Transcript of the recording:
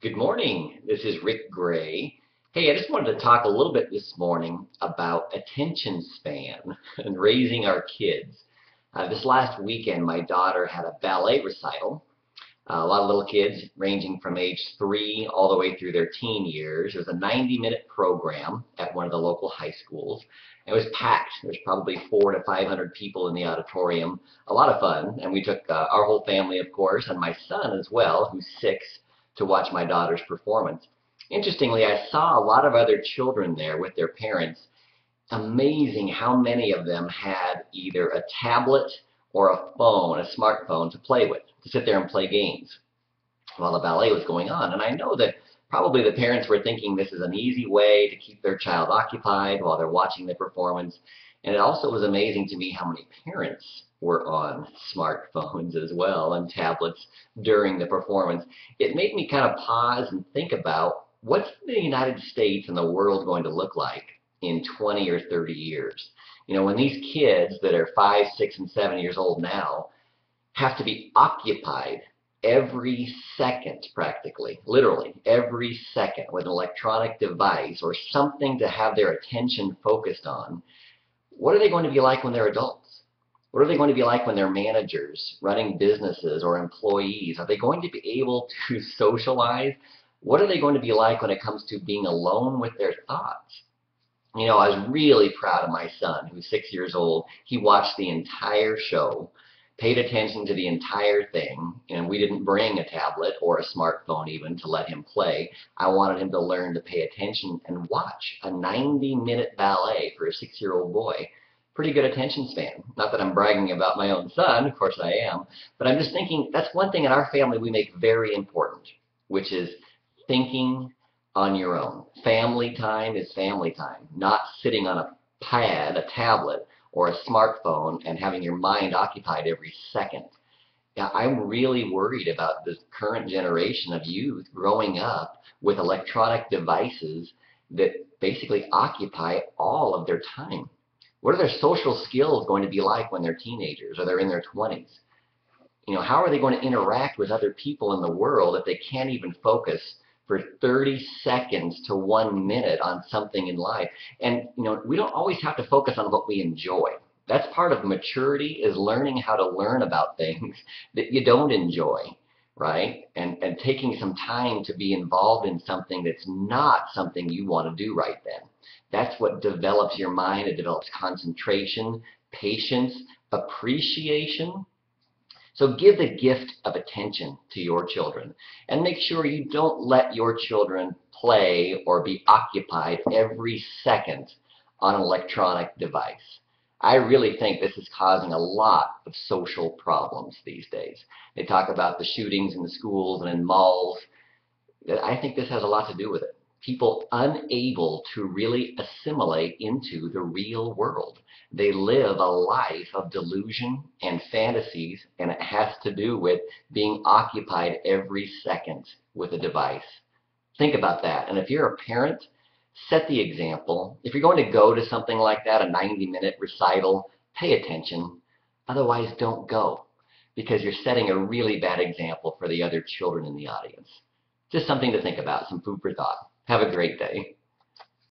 Good morning. This is Rick Gray. Hey, I just wanted to talk a little bit this morning about attention span and raising our kids. This last weekend, my daughter had a ballet recital. A lot of little kids ranging from age 3 all the way through their teen years. It was a 90-minute program at one of the local high schools. It was packed. There's probably 400 to 500 people in the auditorium. A lot of fun. And we took our whole family, of course, and my son as well, who's 6, to watch my daughter's performance. Interestingly, I saw a lot of other children there with their parents. Amazing how many of them had either a tablet or a phone, a smartphone to play with, to sit there and play games while the ballet was going on. And I know that probably the parents were thinking this is an easy way to keep their child occupied while they're watching the performance. And it also was amazing to me how many parents were on smartphones as well and tablets during the performance. It made me kind of pause and think about what's the United States and the world going to look like in 20 or 30 years. You know, when these kids that are 5, 6, and 7 years old now have to be occupied every second, practically, literally every second, with an electronic device or something to have their attention focused on, what are they going to be like when they're adults? What are they going to be like when they're managers, running businesses, or employees? Are they going to be able to socialize? What are they going to be like when it comes to being alone with their thoughts? You know, I was really proud of my son, who's 6 years old. He watched the entire show, paid attention to the entire thing, and we didn't bring a tablet or a smartphone even to let him play. I wanted him to learn to pay attention and watch a 90-minute ballet for a 6-year-old boy. Pretty good attention span. Not that I'm bragging about my own son, of course I am, but I'm just thinking that's one thing in our family we make very important, which is thinking on your own. Family time is family time, not sitting on a pad, a tablet, or a smartphone and having your mind occupied every second. Yeah, I'm really worried about the current generation of youth growing up with electronic devices that basically occupy all of their time. What are their social skills going to be like when they're teenagers or they're in their 20s? You know, how are they going to interact with other people in the world if they can't even focus for 30 seconds to 1 minute on something in life? And, you know, we don't always have to focus on what we enjoy. That's part of maturity, is learning how to learn about things that you don't enjoy, right? And taking some time to be involved in something that's not something you want to do right then. That's what develops your mind. It develops concentration, patience, appreciation. So give the gift of attention to your children, and make sure you don't let your children play or be occupied every second on an electronic device. I really think this is causing a lot of social problems these days. They talk about the shootings in the schools and in malls. I think this has a lot to do with it. People unable to really assimilate into the real world. They live a life of delusion and fantasies, and it has to do with being occupied every second with a device. Think about that. And if you're a parent, set the example. If you're going to go to something like that, a 90-minute recital, pay attention. Otherwise, don't go, because you're setting a really bad example for the other children in the audience. Just something to think about, some food for thought. Have a great day.